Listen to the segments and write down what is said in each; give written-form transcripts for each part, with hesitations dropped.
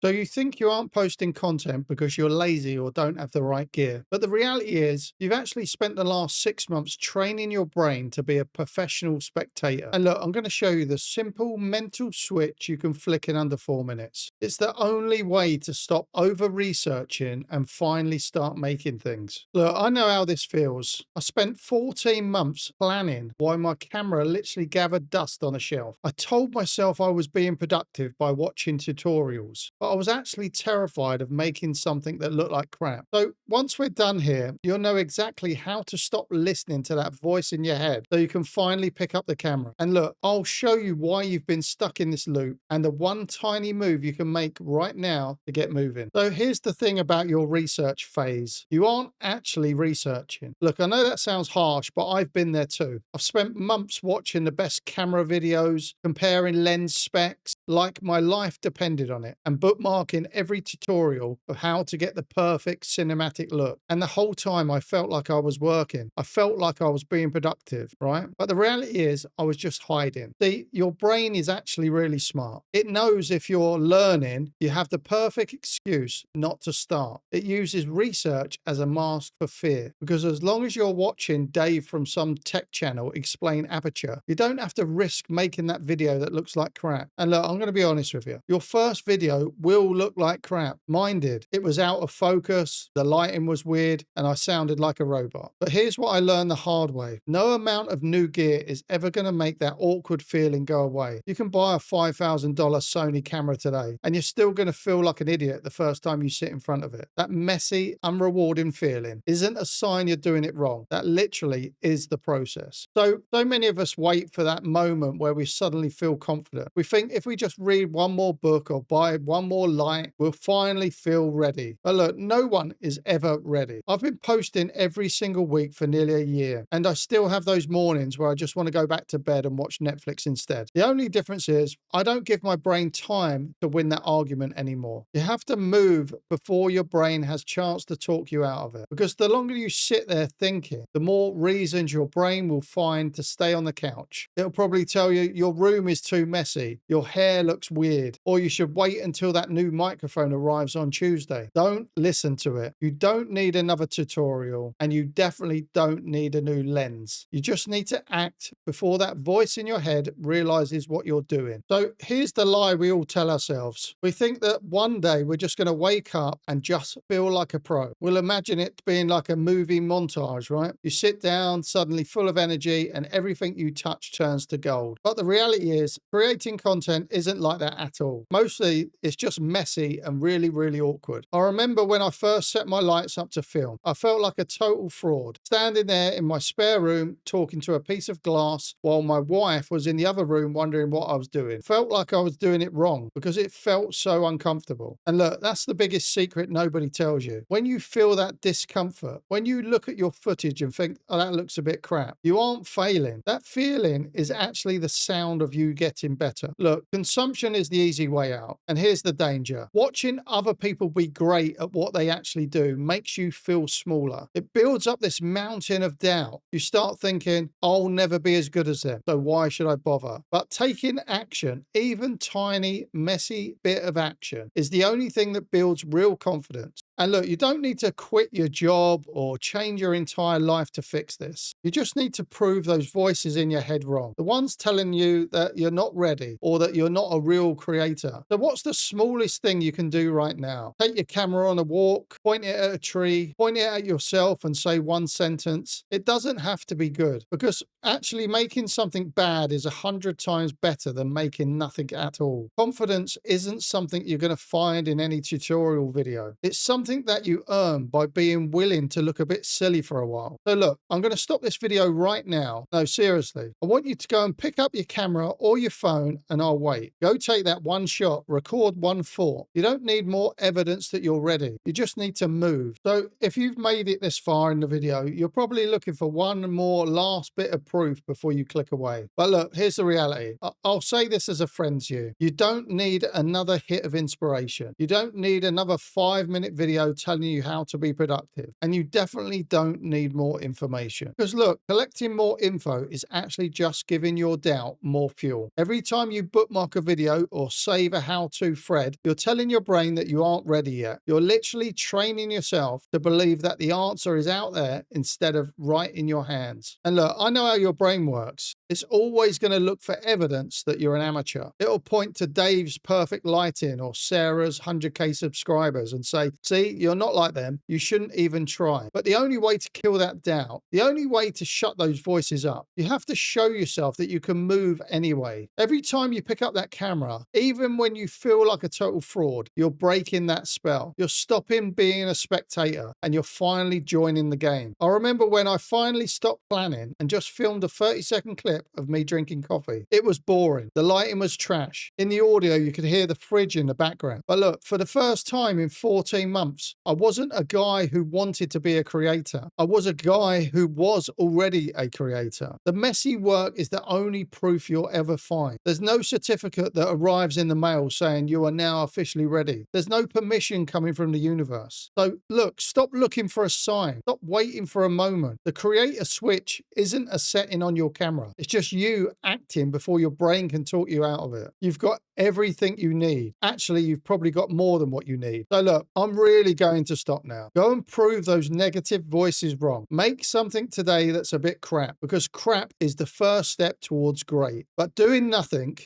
So you think you aren't posting content because you're lazy or don't have the right gear. But the reality is, you've actually spent the last 6 months training your brain to be a professional spectator. And look, I'm going to show you the simple mental switch you can flick in under 4 minutes. It's the only way to stop over researching and finally start making things. Look, I know how this feels. I spent 14 months planning why my camera literally gathered dust on a shelf. I told myself I was being productive by watching tutorials, but I was actually terrified of making something that looked like crap. So once we're done here, you'll know exactly how to stop listening to that voice in your head so you can finally pick up the camera. And look, I'll show you why you've been stuck in this loop and the one tiny move you can make right now to get moving. So here's the thing about your research phase. You aren't actually researching. Look, I know that sounds harsh, but I've been there too. I've spent months watching the best camera videos, comparing lens specs, like my life depended on it, and bookmarking every tutorial of how to get the perfect cinematic look. And the whole time I felt like I was working. I felt like I was being productive, right? But the reality is I was just hiding. See, your brain is actually really smart. It knows if you're learning, you have the perfect excuse not to start. It uses research as a mask for fear, because as long as you're watching Dave from some tech channel explain aperture, you don't have to risk making that video that looks like crap. And look, I'm going to be honest with you. Your first video will look like crap. Mine did. It was out of focus, the lighting was weird, and I sounded like a robot. But here's what I learned the hard way. No amount of new gear is ever going to make that awkward feeling go away. You can buy a $5,000 Sony camera today, and you're still going to feel like an idiot the first time you sit in front of it. That messy, unrewarding feeling isn't a sign you're doing it wrong. That literally is the process. So many of us wait for that moment where we suddenly feel confident. We think if we just read one more book or buy one more light, we'll finally feel ready. But look, no one is ever ready. I've been posting every single week for nearly a year, and I still have those mornings where I just want to go back to bed and watch Netflix instead. The only difference is I don't give my brain time to win that argument anymore. You have to move before your brain has chance to talk you out of it, because the longer you sit there thinking, the more reasons your brain will find to stay on the couch. It'll probably tell you your room is too messy, your hair looks weird, or you should wait until that new microphone arrives on Tuesday. Don't listen to it. You don't need another tutorial, and you definitely don't need a new lens. You just need to act before that voice in your head realizes what you're doing. So here's the lie we all tell ourselves. We think that one day we're just going to wake up and just feel like a pro. We'll imagine it being like a movie montage, right? You sit down, suddenly full of energy, and everything you touch turns to gold. But the reality is, creating content isn't like that at all. Mostly, it's just messy and really, really awkward. I remember when I first set my lights up to film, I felt like a total fraud, standing there in my spare room talking to a piece of glass while my wife was in the other room wondering what I was doing. Felt like I was doing it wrong because it felt so uncomfortable. And look, that's the biggest secret nobody tells you. When you feel that discomfort, when you look at your footage and think, oh, that looks a bit crap, you aren't failing. That feeling is actually the sound of you getting better. Look, consumption is the easy way out. And here's the danger. Watching other people be great at what they actually do makes you feel smaller. It builds up this mountain of doubt. You start thinking, I'll never be as good as them, so why should I bother? But taking action, even tiny, messy bit of action, is the only thing that builds real confidence. And look, you don't need to quit your job or change your entire life to fix this. You just need to prove those voices in your head wrong. The ones telling you that you're not ready or that you're not a real creator. So what's the smallest thing you can do right now? Take your camera on a walk, point it at a tree, point it at yourself and say one sentence. It doesn't have to be good, because actually making something bad is 100 times better than making nothing at all. Confidence isn't something you're going to find in any tutorial video. It's something that you earn by being willing to look a bit silly for a while. So look, I'm going to stop this video right now. No, seriously. I want you to go and pick up your camera or your phone, and I'll wait. Go take that one shot, record one thought. You don't need more evidence that you're ready. You just need to move. So if you've made it this far in the video, you're probably looking for one more last bit of proof before you click away. But look, here's the reality. I'll say this as a friend to you. You don't need another hit of inspiration. You don't need another 5-minute video video telling you how to be productive. And you definitely don't need more information. Because look, collecting more info is actually just giving your doubt more fuel. Every time you bookmark a video or save a how-to thread, you're telling your brain that you aren't ready yet. You're literally training yourself to believe that the answer is out there instead of right in your hands. And look, I know how your brain works. It's always going to look for evidence that you're an amateur. It'll point to Dave's perfect lighting or Sarah's 100K subscribers and say, see, you're not like them. You shouldn't even try. But the only way to kill that doubt, the only way to shut those voices up, you have to show yourself that you can move anyway. Every time you pick up that camera, even when you feel like a total fraud, you're breaking that spell. You're stopping being a spectator and you're finally joining the game. I remember when I finally stopped planning and just filmed a 30-second clip of me drinking coffee. It was boring. The lighting was trash. In the audio, you could hear the fridge in the background. But look, for the first time in 14 months, I wasn't a guy who wanted to be a creator. I was a guy who was already a creator. The messy work is the only proof you'll ever find. There's no certificate that arrives in the mail saying you are now officially ready. There's no permission coming from the universe. So look, stop looking for a sign. Stop waiting for a moment. The creator switch isn't a setting on your camera. It's just you acting before your brain can talk you out of it. You've got everything you need. Actually, you've probably got more than what you need. So look, I'm really going to stop now. Go and prove those negative voices wrong. Make something today that's a bit crap, because crap is the first step towards great. But doing nothing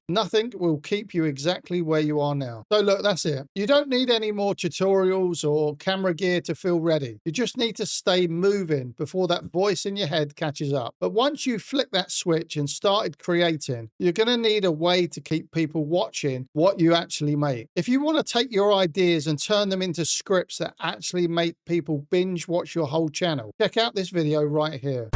will keep you exactly where you are now. So look, that's it. You don't need any more tutorials or camera gear to feel ready. You just need to stay moving before that voice in your head catches up. But once you flick that switch and started creating, you're going to need a way to keep people watching what you actually make. If you want to take your ideas and turn them into scripts that actually make people binge watch your whole channel, check out this video right here.